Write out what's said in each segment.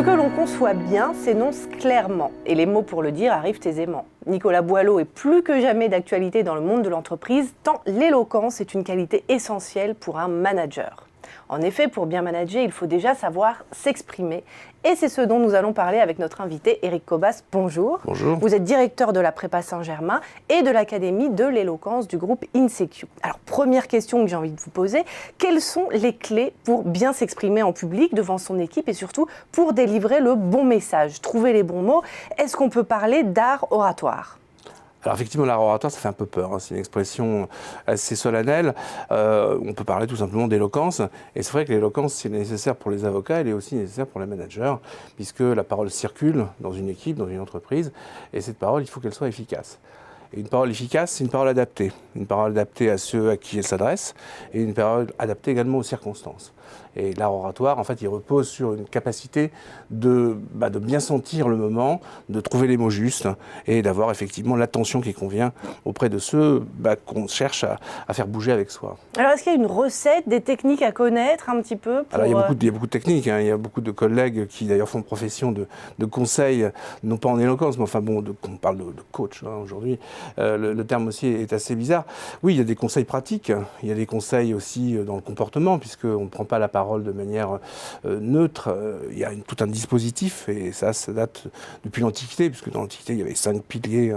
que l'on conçoit bien s'énonce clairement, et les mots pour le dire arrivent aisément. Nicolas Boileau est plus que jamais d'actualité dans le monde de l'entreprise, tant l'éloquence est une qualité essentielle pour un manager. En effet, pour bien manager, il faut déjà savoir s'exprimer. Et c'est ce dont nous allons parler avec notre invité, Éric Cobas. Bonjour. Bonjour. Vous êtes directeur de la Prépa Saint-Germain et de l'Académie de l'éloquence du groupe INSEQ. Alors, première question que j'ai envie de vous poser, quelles sont les clés pour bien s'exprimer en public devant son équipe et surtout pour délivrer le bon message, trouver les bons mots? Est-ce qu'on peut parler d'art oratoire ? Alors effectivement, l'art oratoire, ça fait un peu peur, hein. C'est une expression assez solennelle. On peut parler tout simplement d'éloquence. Et c'est vrai que l'éloquence, c'est nécessaire pour les avocats, elle est aussi nécessaire pour les managers, puisque la parole circule dans une équipe, dans une entreprise, et cette parole, il faut qu'elle soit efficace. Et une parole efficace, c'est une parole adaptée à ceux à qui elle s'adresse, et une parole adaptée également aux circonstances. Et l'art oratoire, en fait, il repose sur une capacité de bien sentir le moment, de trouver les mots justes et d'avoir effectivement l'attention qui convient auprès de ceux qu'on cherche à faire bouger avec soi. Alors, est-ce qu'il y a une recette, des techniques à connaître un petit peu pour... Alors, il y a beaucoup de techniques, hein. Il y a beaucoup de collègues qui d'ailleurs font profession de conseils, non pas en éloquence, mais enfin bon, on parle de coach, hein, aujourd'hui. Le terme aussi est assez bizarre. Oui, il y a des conseils pratiques, il y a des conseils aussi dans le comportement, puisqu'on ne prend pas la parole de manière neutre. Il y a tout un dispositif, et ça date depuis l'Antiquité, puisque dans l'Antiquité, il y avait 5 piliers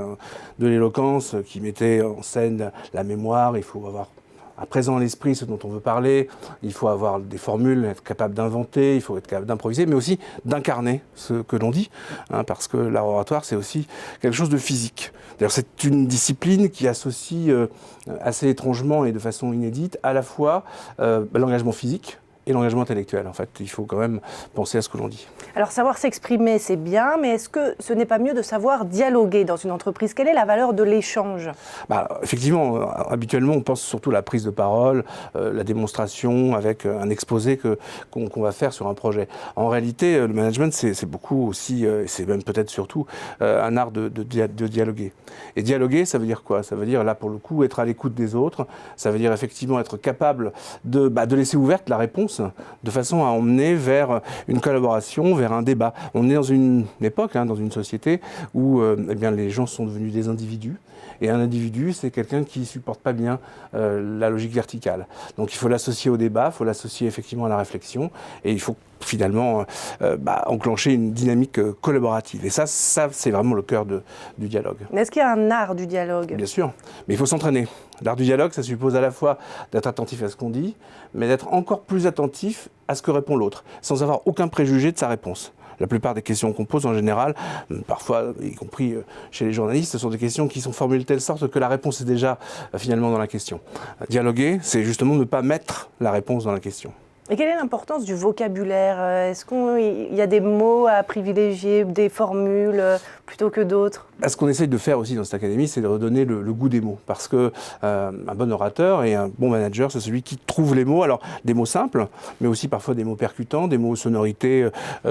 de l'éloquence qui mettaient en scène la mémoire. Il faut avoir à présent à l'esprit ce dont on veut parler, il faut avoir des formules, être capable d'inventer, il faut être capable d'improviser, mais aussi d'incarner ce que l'on dit, hein, parce que l'art oratoire, c'est aussi quelque chose de physique. D'ailleurs, c'est une discipline qui associe assez étrangement et de façon inédite à la fois l'engagement physique et l'engagement intellectuel. En fait, il faut quand même penser à ce que l'on dit. Alors, savoir s'exprimer, c'est bien, mais est-ce que ce n'est pas mieux de savoir dialoguer dans une entreprise? Quelle est la valeur de l'échange? Effectivement, habituellement, on pense surtout à la prise de parole, la démonstration avec un exposé qu'on va faire sur un projet. En réalité, le management, c'est beaucoup aussi, c'est même peut-être surtout, un art de dialoguer. Et dialoguer, ça veut dire quoi? Ça veut dire, là, pour le coup, être à l'écoute des autres. Ça veut dire effectivement être capable de laisser ouverte la réponse, de façon à emmener vers une collaboration, vers un débat. On est dans une époque, dans une société où les gens sont devenus des individus. Et un individu, c'est quelqu'un qui ne supporte pas bien la logique verticale. Donc il faut l'associer au débat, il faut l'associer effectivement à la réflexion, et il faut finalement enclencher une dynamique collaborative. Et ça c'est vraiment le cœur du dialogue. Mais est-ce qu'il y a un art du dialogue? Bien sûr, mais il faut s'entraîner. L'art du dialogue, ça suppose à la fois d'être attentif à ce qu'on dit, mais d'être encore plus attentif à ce que répond l'autre, sans avoir aucun préjugé de sa réponse. La plupart des questions qu'on pose en général, parfois y compris chez les journalistes, ce sont des questions qui sont formulées de telle sorte que la réponse est déjà finalement dans la question. Dialoguer, c'est justement ne pas mettre la réponse dans la question. Et quelle est l'importance du vocabulaire? Est-ce qu'il y a des mots à privilégier, des formules plutôt que d'autres? Ce qu'on essaye de faire aussi dans cette académie, c'est de redonner le goût des mots. Parce que un bon orateur et un bon manager, c'est celui qui trouve les mots. Alors, des mots simples, mais aussi parfois des mots percutants, des mots aux sonorités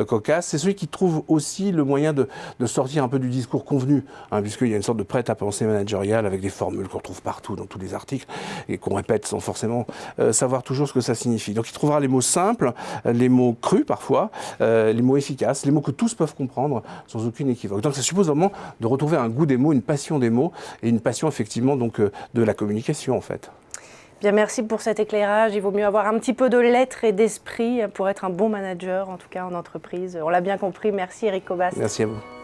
cocasses. C'est celui qui trouve aussi le moyen de sortir un peu du discours convenu, puisqu'il y a une sorte de prêt-à-penser managérial avec des formules qu'on trouve partout dans tous les articles et qu'on répète sans forcément savoir toujours ce que ça signifie. Donc, il trouvera les mots simples, les mots crus parfois, les mots efficaces, les mots que tous peuvent comprendre sans aucune équivoque. Donc, ça suppose vraiment de retrouver un goût des mots, une passion des mots et une passion effectivement donc de la communication en fait. Bien, merci pour cet éclairage. Il vaut mieux avoir un petit peu de lettres et d'esprit pour être un bon manager, en tout cas en entreprise. On l'a bien compris. Merci Éric Cobas. Merci à vous.